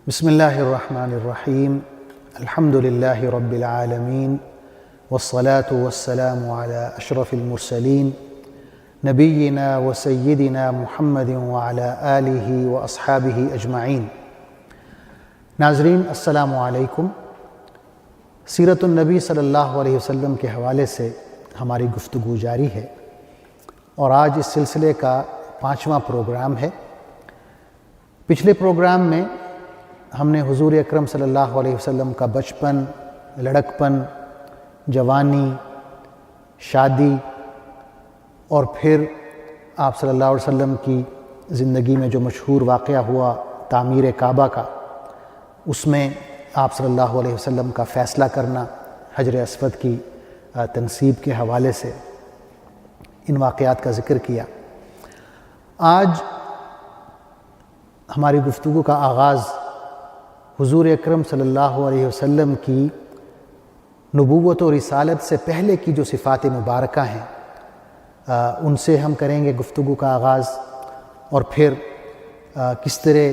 بسم اللہ الرحمن الرحیم الحمد للہ رب العالمین والصلاة والسلام علی اشرف المرسلین نبینا و سیدنا محمد وعلی آلہ و اصحابہ اجمعین۔ ناظرین السلام علیکم۔ سیرت النبی صلی اللہ علیہ وسلم کے حوالے سے ہماری گفتگو جاری ہے اور آج اس سلسلے کا 5واں پروگرام ہے۔ پچھلے پروگرام میں ہم نے حضور اکرم صلی اللہ علیہ وسلم کا بچپن، لڑکپن، جوانی، شادی اور پھر آپ صلی اللہ علیہ وسلم کی زندگی میں جو مشہور واقعہ ہوا تعمیر کعبہ کا، اس میں آپ صلی اللہ علیہ وسلم کا فیصلہ کرنا حجر اسود کی تنصیب کے حوالے سے ان واقعات کا ذکر کیا۔ آج ہماری گفتگو کا آغاز حضور اکرم صلی اللہ علیہ وسلم کی نبوت و رسالت سے پہلے کی جو صفات مبارکہ ہیں ان سے ہم کریں گے گفتگو کا آغاز، اور پھر کس طرح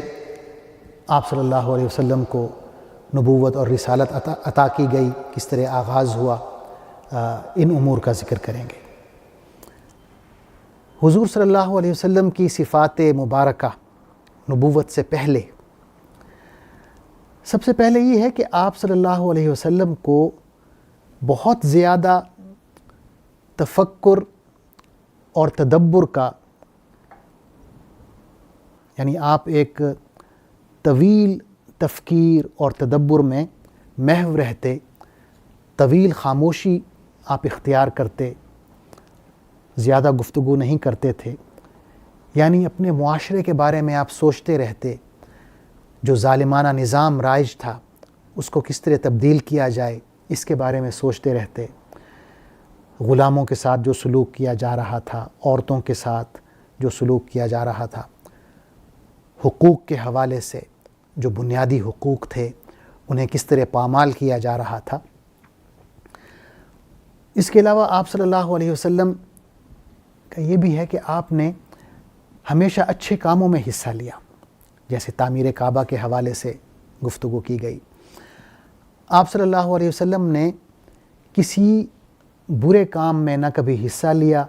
آپ صلی اللہ علیہ وسلم کو نبوت اور رسالت عطا کی گئی، کس طرح آغاز ہوا، ان امور کا ذکر کریں گے۔ حضور صلی اللہ علیہ وسلم کی صفات مبارکہ نبوت سے پہلے، سب سے پہلے یہ ہے کہ آپ صلی اللہ علیہ وسلم کو بہت زیادہ تفکر اور تدبر کا، یعنی آپ ایک طویل تفکیر اور تدبر میں محو رہتے، طویل خاموشی آپ اختیار کرتے، زیادہ گفتگو نہیں کرتے تھے، یعنی اپنے معاشرے کے بارے میں آپ سوچتے رہتے، جو ظالمانہ نظام رائج تھا اس کو کس طرح تبدیل کیا جائے اس کے بارے میں سوچتے رہتے، غلاموں کے ساتھ جو سلوک کیا جا رہا تھا، عورتوں کے ساتھ جو سلوک کیا جا رہا تھا، حقوق کے حوالے سے جو بنیادی حقوق تھے انہیں کس طرح پامال کیا جا رہا تھا۔ اس کے علاوہ آپ صلی اللہ علیہ وسلم کا یہ بھی ہے کہ آپ نے ہمیشہ اچھے کاموں میں حصہ لیا، جیسے تعمیر کعبہ کے حوالے سے گفتگو کی گئی۔ آپ صلی اللہ علیہ وسلم نے کسی برے کام میں نہ کبھی حصہ لیا،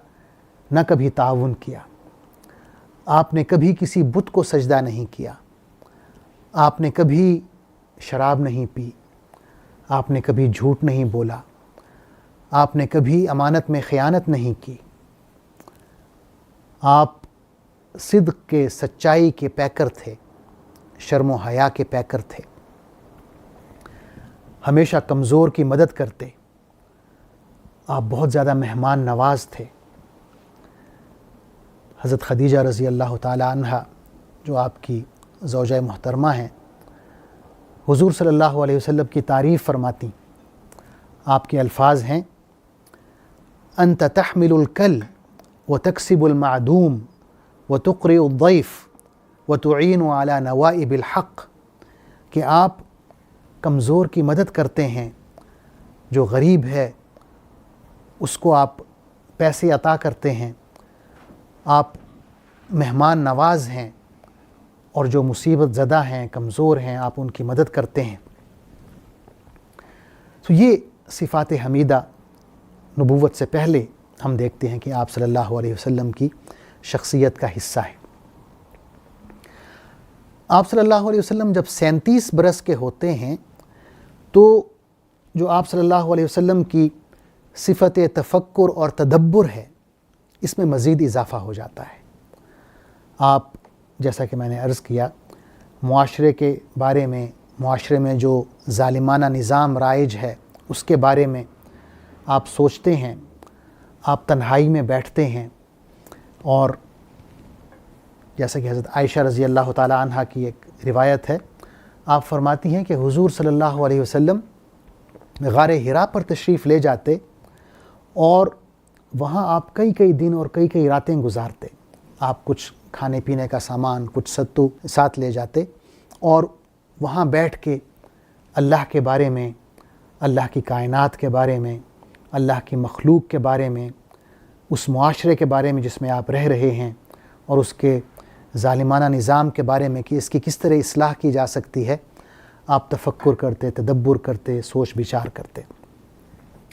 نہ کبھی تعاون کیا۔ آپ نے کبھی کسی بت کو سجدہ نہیں کیا، آپ نے کبھی شراب نہیں پی، آپ نے کبھی جھوٹ نہیں بولا، آپ نے کبھی امانت میں خیانت نہیں کی۔ آپ صدق کے، سچائی کے پیکر تھے، شرم و حیا کے پیکر تھے، ہمیشہ کمزور کی مدد کرتے، آپ بہت زیادہ مہمان نواز تھے۔ حضرت خدیجہ رضی اللہ تعالی عنہا جو آپ کی زوجہ محترمہ ہیں، حضور صلی اللہ علیہ وسلم کی تعریف فرماتی، آپ کے الفاظ ہیں: انت تحمل الکل وتکسب المعدوم وتقرئ الضیف وتعین علی نوائب الحق، کہ آپ کمزور کی مدد کرتے ہیں، جو غریب ہے اس کو آپ پیسے عطا کرتے ہیں، آپ مہمان نواز ہیں، اور جو مصیبت زدہ ہیں، کمزور ہیں، آپ ان کی مدد کرتے ہیں۔ تو یہ صفات حمیدہ نبوت سے پہلے ہم دیکھتے ہیں کہ آپ صلی اللہ علیہ وسلم کی شخصیت کا حصہ ہے۔ آپ صلی اللہ علیہ وسلم جب 37 برس کے ہوتے ہیں تو جو آپ صلی اللہ علیہ وسلم کی صفت تفکر اور تدبر ہے، اس میں مزید اضافہ ہو جاتا ہے۔ آپ، جیسا کہ میں نے عرض کیا، معاشرے کے بارے میں، معاشرے میں جو ظالمانہ نظام رائج ہے اس کے بارے میں آپ سوچتے ہیں، آپ تنہائی میں بیٹھتے ہیں، اور جیسا کہ حضرت عائشہ رضی اللہ تعالی عنہا کی ایک روایت ہے، آپ فرماتی ہیں کہ حضور صلی اللہ علیہ وسلم غار حرا پر تشریف لے جاتے اور وہاں آپ کئی دن اور کئی راتیں گزارتے۔ آپ کچھ کھانے پینے کا سامان، کچھ ستو ساتھ لے جاتے اور وہاں بیٹھ کے اللہ کے بارے میں، اللہ کی کائنات کے بارے میں، اللہ کی مخلوق کے بارے میں، اس معاشرے کے بارے میں جس میں آپ رہ رہے ہیں، اور اس کے ظالمانہ نظام کے بارے میں کہ اس کی کس طرح اصلاح کی جا سکتی ہے، آپ تفکر کرتے، تدبر کرتے، سوچ بچار کرتے۔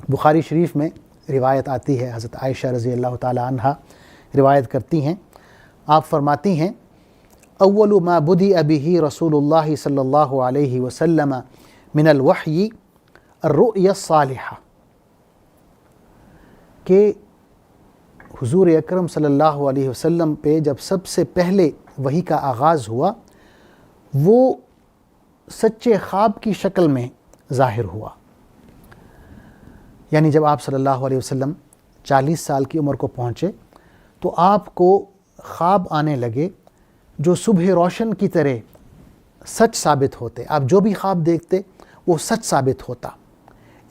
بخاری شریف میں روایت آتی ہے، حضرت عائشہ رضی اللہ تعالی عنہ روایت کرتی ہیں، آپ فرماتی ہیں اول ما بدأ به رسول اللہ صلی اللہ علیہ وسلم من الوحی الرؤیا الصالحہ، کہ حضور اکرم صلی اللہ علیہ وسلم پہ جب سب سے پہلے وحی کا آغاز ہوا وہ سچے خواب کی شکل میں ظاہر ہوا۔ یعنی جب آپ صلی اللہ علیہ وسلم 40 سال کی عمر کو پہنچے تو آپ کو خواب آنے لگے جو صبح روشن کی طرح سچ ثابت ہوتے، آپ جو بھی خواب دیکھتے وہ سچ ثابت ہوتا۔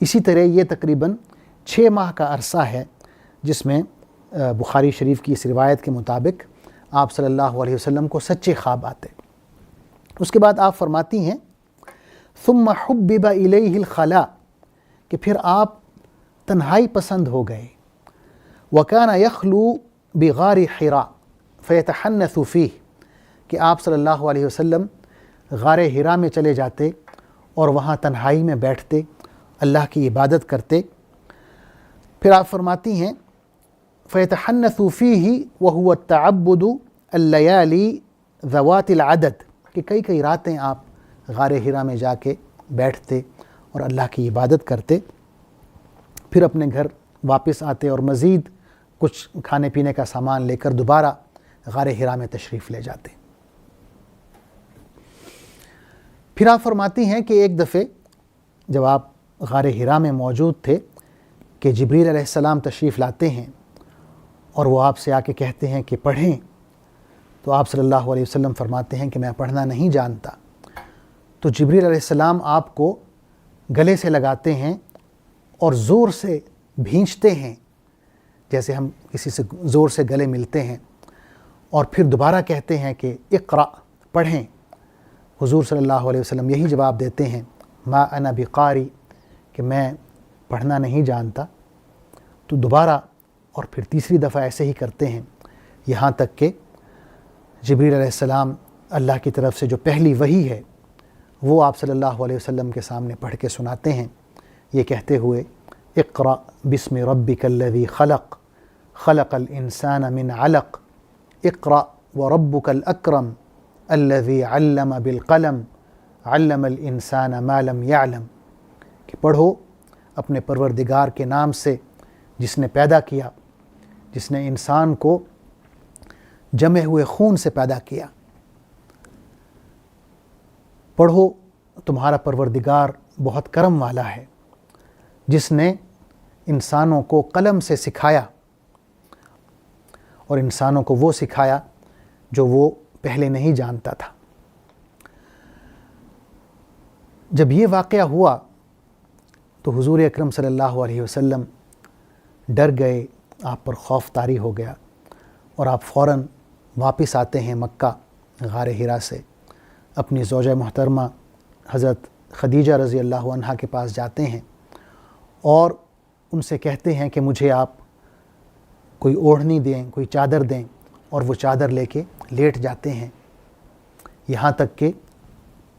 اسی طرح یہ تقریباً 6 ماہ کا عرصہ ہے جس میں بخاری شریف کی اس روایت کے مطابق آپ صلی اللہ علیہ وسلم کو سچے خواب آتے۔ اس کے بعد آپ فرماتی ہیں ثم حبب الیہ الخلاء، کہ پھر آپ تنہائی پسند ہو گئے، وکان یخلو بغار حراء فیتحنث فیہ، کہ آپ صلی اللہ علیہ وسلم غار حراء میں چلے جاتے اور وہاں تنہائی میں بیٹھتے، اللہ کی عبادت کرتے۔ پھر آپ فرماتی ہیں فیتحنث فیہ وہو التعبد اللیالی ذوات العدد، کہ کئی راتیں آپ غار حراء میں جا کے بیٹھتے اور اللہ کی عبادت کرتے، پھر اپنے گھر واپس آتے اور مزید کچھ کھانے پینے کا سامان لے کر دوبارہ غار حراء میں تشریف لے جاتے۔ پھر آپ فرماتی ہیں کہ ایک دفعہ جب آپ غار حراء میں موجود تھے کہ جبریل علیہ السلام تشریف لاتے ہیں اور وہ آپ سے آ کے کہتے ہیں کہ پڑھیں، تو آپ صلی اللہ علیہ وسلم فرماتے ہیں کہ میں پڑھنا نہیں جانتا۔ تو جبریل علیہ السلام آپ کو گلے سے لگاتے ہیں اور زور سے بھینچتے ہیں، جیسے ہم کسی سے زور سے گلے ملتے ہیں، اور پھر دوبارہ کہتے ہیں کہ اقرأ، پڑھیں۔ حضور صلی اللہ علیہ وسلم یہی جواب دیتے ہیں ما انا بقاری، کہ میں پڑھنا نہیں جانتا۔ تو دوبارہ اور پھر تیسری دفعہ ایسے ہی کرتے ہیں، یہاں تک کہ جبریل علیہ السلام اللہ کی طرف سے جو پہلی وحی ہے وہ آپ صلی اللہ علیہ وسلم کے سامنے پڑھ کے سناتے ہیں، یہ کہتے ہوئے اقرأ بسم ربک الذی خلق، خلق الانسان من علق، اقرأ وربک الاکرم الذی علم بالقلم، علم الانسان ما لم یعلم، کہ پڑھو اپنے پروردگار کے نام سے جس نے پیدا کیا، جس نے انسان کو جمے ہوئے خون سے پیدا کیا۔ پڑھو تمہارا پروردگار بہت کرم والا ہے جس نے انسانوں کو قلم سے سکھایا، اور انسانوں کو وہ سکھایا جو وہ پہلے نہیں جانتا تھا۔ جب یہ واقعہ ہوا تو حضور اکرم صلی اللہ علیہ وسلم ڈر گئے، آپ پر خوف طاری ہو گیا، اور آپ فوراً واپس آتے ہیں مکہ غار حراء سے، اپنی زوجہ محترمہ حضرت خدیجہ رضی اللہ عنہا کے پاس جاتے ہیں اور ان سے کہتے ہیں کہ مجھے آپ کوئی اوڑھنی دیں، کوئی چادر دیں، اور وہ چادر لے کے لیٹ جاتے ہیں، یہاں تک کہ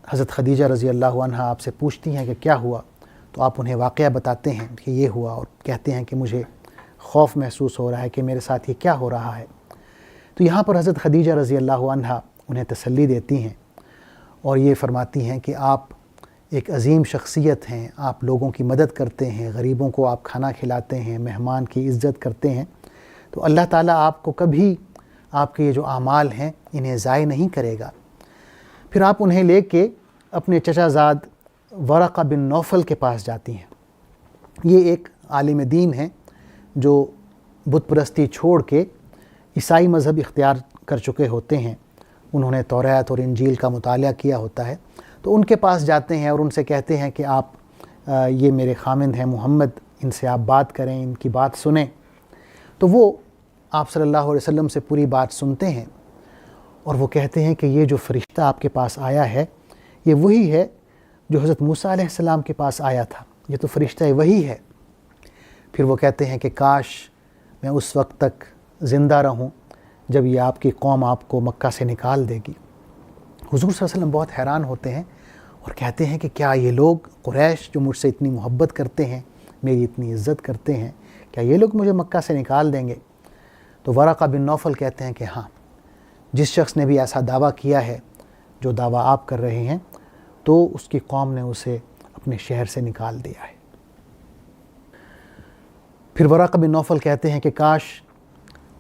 حضرت خدیجہ رضی اللہ عنہا آپ سے پوچھتی ہیں کہ کیا ہوا، تو آپ انہیں واقعہ بتاتے ہیں کہ یہ ہوا، اور کہتے ہیں کہ مجھے خوف محسوس ہو رہا ہے کہ میرے ساتھ یہ کیا ہو رہا ہے۔ تو یہاں پر حضرت خدیجہ رضی اللہ عنہا انہیں تسلی دیتی ہیں اور یہ فرماتی ہیں کہ آپ ایک عظیم شخصیت ہیں، آپ لوگوں کی مدد کرتے ہیں، غریبوں کو آپ کھانا کھلاتے ہیں، مہمان کی عزت کرتے ہیں، تو اللہ تعالیٰ آپ کو کبھی آپ کے یہ جو اعمال ہیں انہیں ضائع نہیں کرے گا۔ پھر آپ انہیں لے کے اپنے چچا زاد ورقہ بن نوفل کے پاس جاتی ہیں۔ یہ ایک عالم دین ہیں جو بت پرستی چھوڑ کے عیسائی مذہب اختیار کر چکے ہوتے ہیں، انہوں نے توریت اور انجیل کا مطالعہ کیا ہوتا ہے، تو ان کے پاس جاتے ہیں اور ان سے کہتے ہیں کہ آپ یہ میرے خامند ہیں محمد، ان سے آپ بات کریں، ان کی بات سنیں۔ تو وہ آپ صلی اللہ علیہ وسلم سے پوری بات سنتے ہیں اور وہ کہتے ہیں کہ یہ جو فرشتہ آپ کے پاس آیا ہے یہ وہی ہے جو حضرت موسیٰ علیہ السلام کے پاس آیا تھا، یہ تو فرشتہ وہی ہے۔ پھر وہ کہتے ہیں کہ کاش میں اس وقت تک زندہ رہوں جب یہ آپ کی قوم آپ کو مکہ سے نکال دے گی۔ حضور صلی اللہ علیہ وسلم بہت حیران ہوتے ہیں اور کہتے ہیں کہ کیا یہ لوگ قریش جو مجھ سے اتنی محبت کرتے ہیں، میری اتنی عزت کرتے ہیں، کیا یہ لوگ مجھے مکہ سے نکال دیں گے؟ تو ورقہ بن نوفل کہتے ہیں کہ ہاں، جس شخص نے بھی ایسا دعویٰ کیا ہے جو دعویٰ آپ کر رہے ہیں، تو اس کی قوم نے اسے اپنے شہر سے نکال دیا ہے۔ پھر ورقہ بن نوفل کہتے ہیں کہ کاش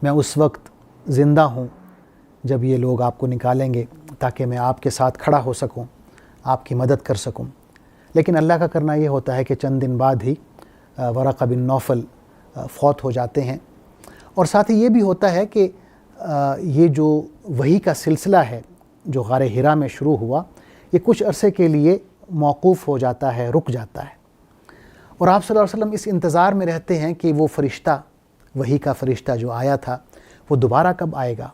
میں اس وقت زندہ ہوں جب یہ لوگ آپ کو نکالیں گے، تاکہ میں آپ کے ساتھ کھڑا ہو سکوں، آپ کی مدد کر سکوں۔ لیکن اللہ کا کرنا یہ ہوتا ہے کہ چند دن بعد ہی ورقہ بن نوفل فوت ہو جاتے ہیں۔ اور ساتھ ہی یہ بھی ہوتا ہے کہ یہ جو وحی کا سلسلہ ہے جو غار حرا میں شروع ہوا، یہ کچھ عرصے کے لیے موقوف ہو جاتا ہے، رک جاتا ہے، اور آپ صلی اللہ علیہ وسلم اس انتظار میں رہتے ہیں کہ وہ فرشتہ، وحی کا فرشتہ جو آیا تھا، وہ دوبارہ کب آئے گا۔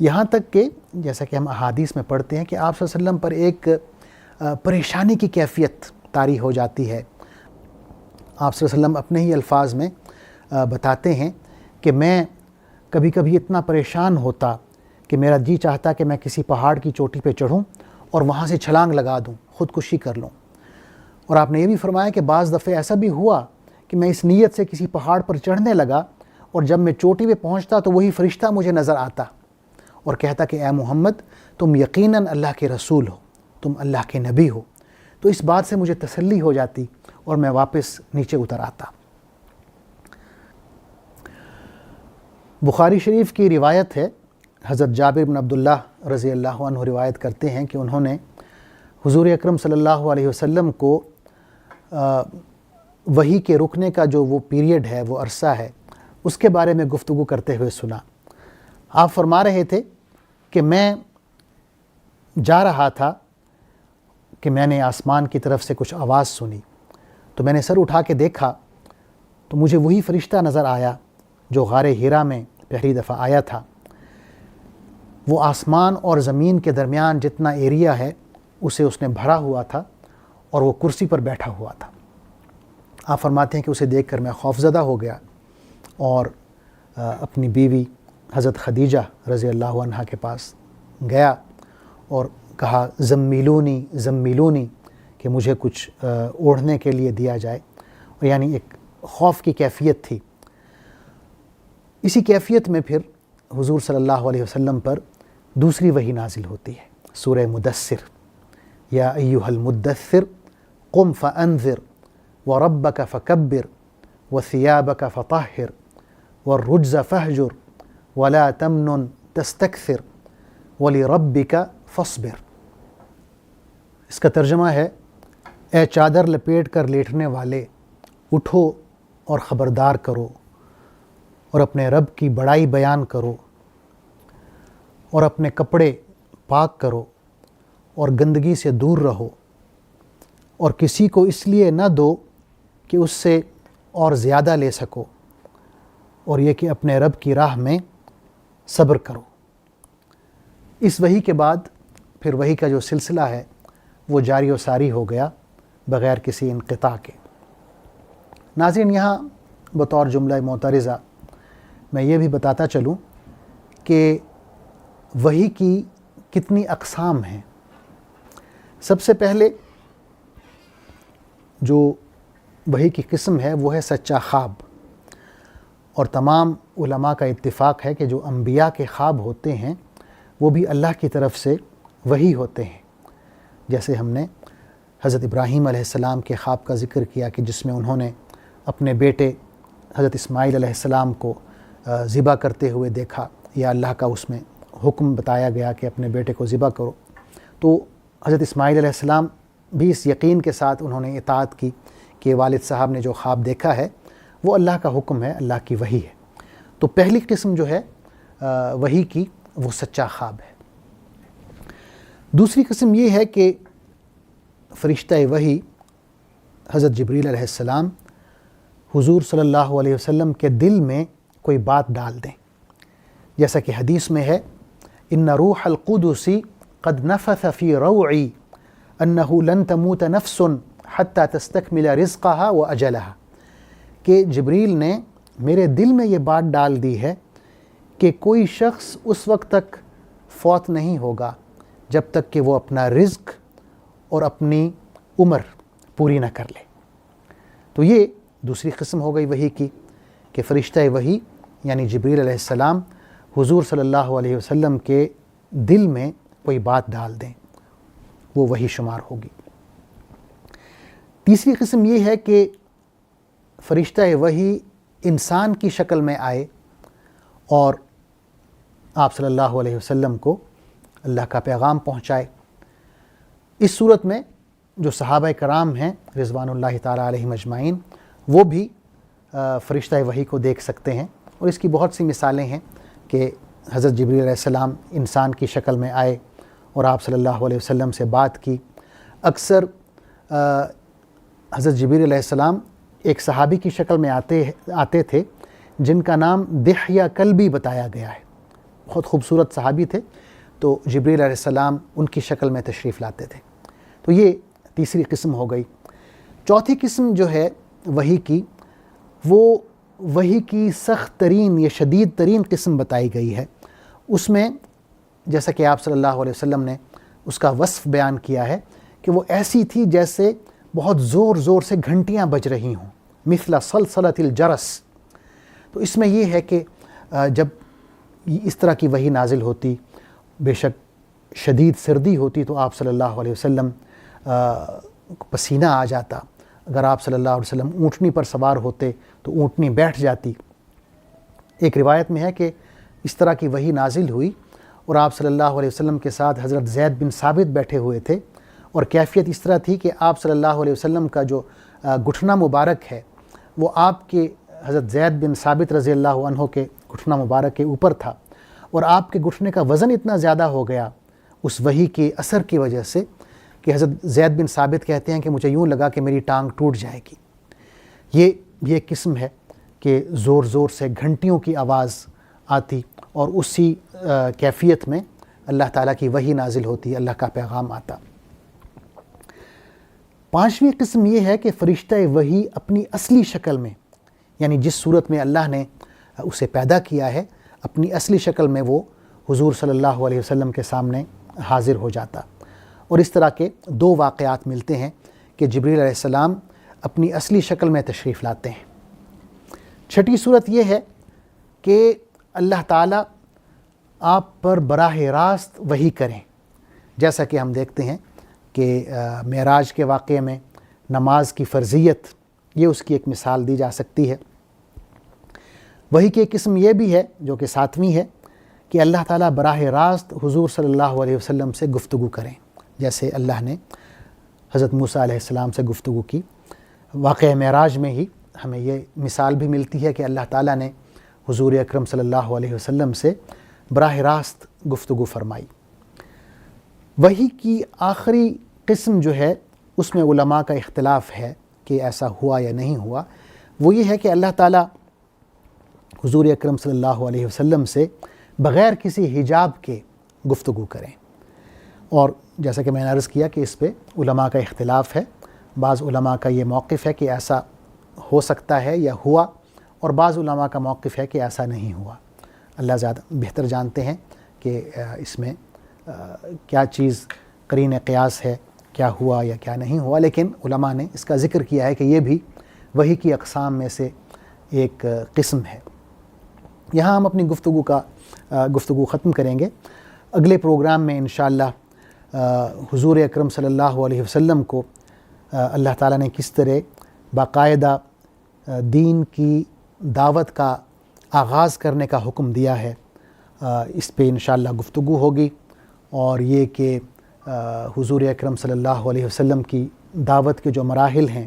یہاں تک کہ جیسا کہ ہم احادیث میں پڑھتے ہیں کہ آپ صلی اللہ علیہ وسلم پر ایک پریشانی کی کیفیت طاری ہو جاتی ہے۔ آپ صلی اللہ علیہ وسلم اپنے ہی الفاظ میں بتاتے ہیں کہ میں کبھی کبھی اتنا پریشان ہوتا کہ میرا جی چاہتا کہ میں کسی پہاڑ کی چوٹی پہ چڑھوں اور وہاں سے چھلانگ لگا دوں، خودکشی کر لوں۔ اور آپ نے یہ بھی فرمایا کہ بعض دفعے ایسا بھی ہوا کہ میں اس نیت سے کسی پہاڑ پر چڑھنے لگا، اور جب میں چوٹی پہ پہنچتا تو وہی فرشتہ مجھے نظر آتا اور کہتا کہ اے محمد، تم یقیناً اللہ کے رسول ہو، تم اللہ کے نبی ہو۔ تو اس بات سے مجھے تسلی ہو جاتی اور میں واپس نیچے اتر آتا۔ بخاری شریف کی روایت ہے، حضرت جابر بن عبداللہ رضی اللہ عنہ روایت کرتے ہیں کہ انہوں نے حضور اکرم صلی اللہ علیہ وسلم کو وحی کے رکنے کا جو وہ پیریڈ ہے، وہ عرصہ ہے، اس کے بارے میں گفتگو کرتے ہوئے سنا۔ آپ فرما رہے تھے کہ میں جا رہا تھا کہ میں نے آسمان کی طرف سے کچھ آواز سنی، تو میں نے سر اٹھا کے دیکھا تو مجھے وہی فرشتہ نظر آیا جو غار حرا میں پہلی دفعہ آیا تھا۔ وہ آسمان اور زمین کے درمیان جتنا ایریا ہے اسے اس نے بھرا ہوا تھا، اور وہ کرسی پر بیٹھا ہوا تھا۔ آپ فرماتے ہیں کہ اسے دیکھ کر میں خوفزدہ ہو گیا اور اپنی بیوی حضرت خدیجہ رضی اللہ عنہا کے پاس گیا اور کہا زمیلونی زمیلونی، کہ مجھے کچھ اوڑھنے کے لیے دیا جائے، اور یعنی ایک خوف کی کیفیت تھی۔ اسی کیفیت میں پھر حضور صلی اللہ علیہ وسلم پر دوسری وحی نازل ہوتی ہے، سورہ مدثر، یا ایھا المدثر قم فانذر وربک فکبر وثیابک فطہر والرجز فہجر ولا تمنن تستکثر ولربک فاصبر۔ اس کا ترجمہ ہے، اے چادر لپیٹ کر لیٹنے والے، اٹھو اور خبردار کرو، اور اپنے رب کی بڑائی بیان کرو، اور اپنے کپڑے پاک کرو، اور گندگی سے دور رہو، اور کسی کو اس لیے نہ دو کہ اس سے اور زیادہ لے سکو، اور یہ کہ اپنے رب کی راہ میں صبر کرو۔ اس وحی کے بعد پھر وحی کا جو سلسلہ ہے وہ جاری و ساری ہو گیا بغیر کسی انقطاع کے۔ ناظرین، یہاں بطور جملہ معترضہ میں یہ بھی بتاتا چلوں کہ وحی کی کتنی اقسام ہیں۔ سب سے پہلے جو وحی کی قسم ہے وہ ہے سچا خواب، اور تمام علماء کا اتفاق ہے کہ جو انبیاء کے خواب ہوتے ہیں وہ بھی اللہ کی طرف سے وحی ہوتے ہیں۔ جیسے ہم نے حضرت ابراہیم علیہ السلام کے خواب کا ذکر کیا کہ جس میں انہوں نے اپنے بیٹے حضرت اسماعیل علیہ السلام کو ذبح کرتے ہوئے دیکھا، یا اللہ کا اس میں حکم بتایا گیا کہ اپنے بیٹے کو ذبح کرو، تو حضرت اسماعیل علیہ السلام بھی اس یقین کے ساتھ انہوں نے اطاعت کی کہ والد صاحب نے جو خواب دیکھا ہے وہ اللہ کا حکم ہے، اللہ کی وحی ہے۔ تو پہلی قسم جو ہے وحی کی وہ سچا خواب ہے۔ دوسری قسم یہ ہے کہ فرشتہ وحی حضرت جبریل علیہ السلام حضور صلی اللہ علیہ وسلم کے دل میں کوئی بات ڈال دیں، جیسا کہ حدیث میں ہے، ان روح القدس قد نفث فی روعی انہ لن تموت نفس حتی تستکمل رزقها واجلها، کہ جبریل نے میرے دل میں یہ بات ڈال دی ہے کہ کوئی شخص اس وقت تک فوت نہیں ہوگا جب تک کہ وہ اپنا رزق اور اپنی عمر پوری نہ کر لے۔ تو یہ دوسری قسم ہو گئی وحی کی کہ فرشتہ وحی یعنی جبریل علیہ السلام حضور صلی اللہ علیہ وسلم کے دل میں کوئی بات ڈال دیں، وہ وحی شمار ہوگی۔ تیسری قسم یہ ہے کہ فرشتہ وحی انسان کی شکل میں آئے اور آپ صلی اللہ علیہ وسلم کو اللہ کا پیغام پہنچائے۔ اس صورت میں جو صحابہ کرام ہیں رضوان اللہ تعالیٰ علیہم اجمعین، وہ بھی فرشتہ وحی کو دیکھ سکتے ہیں، اور اس کی بہت سی مثالیں ہیں کہ حضرت جبریل علیہ السلام انسان کی شکل میں آئے اور آپ صلی اللہ علیہ وسلم سے بات کی۔ اکثر حضرت جبریل علیہ السلام ایک صحابی کی شکل میں آتے تھے جن کا نام دحیہ کلبی بتایا گیا ہے، بہت خوبصورت صحابی تھے، تو جبریل علیہ السلام ان کی شکل میں تشریف لاتے تھے۔ تو یہ تیسری قسم ہو گئی۔ چوتھی قسم جو ہے وحی کی، وہ وحی کی سخت ترین یا شدید ترین قسم بتائی گئی ہے۔ اس میں جیسا کہ آپ صلی اللہ علیہ وسلم نے اس کا وصف بیان کیا ہے کہ وہ ایسی تھی جیسے بہت زور زور سے گھنٹیاں بج رہی ہوں، مثل صلصلۃ الجرس۔ تو اس میں یہ ہے کہ جب اس طرح کی وحی نازل ہوتی، بے شک شدید سردی ہوتی تو آپ صلی اللہ علیہ وسلم پسینہ آ جاتا۔ اگر آپ صلی اللہ علیہ وسلم اونٹنی پر سوار ہوتے تو اونٹنی بیٹھ جاتی۔ ایک روایت میں ہے کہ اس طرح کی وحی نازل ہوئی اور آپ صلی اللہ علیہ وسلم کے ساتھ حضرت زید بن ثابت بیٹھے ہوئے تھے، اور کیفیت اس طرح تھی کہ آپ صلی اللہ علیہ وسلم کا جو گھٹنا مبارک ہے وہ آپ کے حضرت زید بن ثابت رضی اللہ عنہ کے گھٹنا مبارک کے اوپر تھا، اور آپ کے گھٹنے کا وزن اتنا زیادہ ہو گیا اس وحی کے اثر کی وجہ سے کہ حضرت زید بن ثابت کہتے ہیں کہ مجھے یوں لگا کہ میری ٹانگ ٹوٹ جائے گی۔ یہ ایک قسم ہے کہ زور زور سے گھنٹیوں کی آواز آتی اور اسی کیفیت میں اللہ تعالیٰ کی وحی نازل ہوتی، اللہ کا پیغام آتا۔ پانچویں قسم یہ ہے کہ فرشتہ وحی اپنی اصلی شکل میں، یعنی جس صورت میں اللہ نے اسے پیدا کیا ہے، اپنی اصلی شکل میں وہ حضور صلی اللہ علیہ وسلم کے سامنے حاضر ہو جاتا۔ اور اس طرح کے دو واقعات ملتے ہیں کہ جبریل علیہ السلام اپنی اصلی شکل میں تشریف لاتے ہیں۔ چھٹی صورت یہ ہے کہ اللہ تعالیٰ آپ پر براہ راست وحی کریں، جیسا کہ ہم دیکھتے ہیں کہ معراج کے واقعے میں نماز کی فرضیت، یہ اس کی ایک مثال دی جا سکتی ہے۔ وحی کی ایک قسم یہ بھی ہے جو کہ ساتویں ہے کہ اللہ تعالیٰ براہ راست حضور صلی اللہ علیہ وسلم سے گفتگو کریں، جیسے اللہ نے حضرت موسیٰ علیہ السلام سے گفتگو کی۔ واقعہ معراج میں ہی ہمیں یہ مثال بھی ملتی ہے کہ اللہ تعالیٰ نے حضور اکرم صلی اللہ علیہ وسلم سے براہ راست گفتگو فرمائی۔ وحی کی آخری قسم جو ہے اس میں علماء کا اختلاف ہے کہ ایسا ہوا یا نہیں ہوا۔ وہ یہ ہے کہ اللہ تعالیٰ حضور اکرم صلی اللہ علیہ وسلم سے بغیر کسی حجاب کے گفتگو کریں، اور جیسا کہ میں نے عرض کیا کہ اس پہ علماء کا اختلاف ہے۔ بعض علماء کا یہ موقف ہے کہ ایسا ہو سکتا ہے یا ہوا، اور بعض علماء کا موقف ہے کہ ایسا نہیں ہوا۔ اللہ زیادہ بہتر جانتے ہیں کہ اس میں کیا چیز قرین قیاس ہے، کیا ہوا یا کیا نہیں ہوا، لیکن علماء نے اس کا ذکر کیا ہے کہ یہ بھی وحی کی اقسام میں سے ایک قسم ہے۔ یہاں ہم اپنی گفتگو ختم کریں گے۔ اگلے پروگرام میں انشاءاللہ حضور اکرم صلی اللہ علیہ وسلم کو اللہ تعالیٰ نے کس طرح باقاعدہ دین کی دعوت کا آغاز کرنے کا حکم دیا ہے، اس پہ انشاءاللہ گفتگو ہوگی، اور یہ کہ حضور اکرم صلی اللہ علیہ وسلم کی دعوت کے جو مراحل ہیں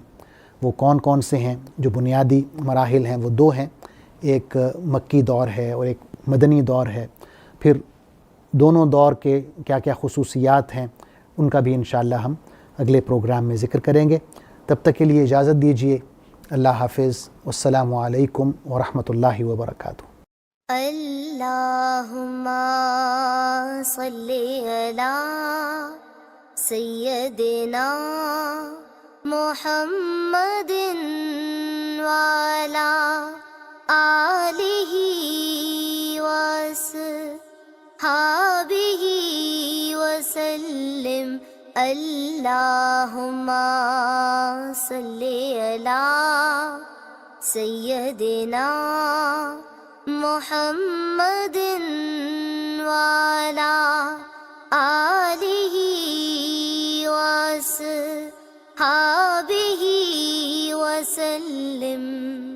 وہ کون کون سے ہیں۔ جو بنیادی مراحل ہیں وہ دو ہیں، ایک مکی دور ہے اور ایک مدنی دور ہے۔ پھر دونوں دور کے کیا کیا خصوصیات ہیں ان کا بھی انشاءاللہ ہم اگلے پروگرام میں ذکر کریں گے۔ تب تک کے لیے اجازت دیجیے۔ اللہ حافظ، والسلام علیکم ورحمۃ اللہ وبرکاتہ۔ اللہم صلی علی سیدنا محمد وعلی آلہ وصحبہ وسلم اللہم صلی علی سیدنا محمد وعلی آلہ وصحبہ وسلم.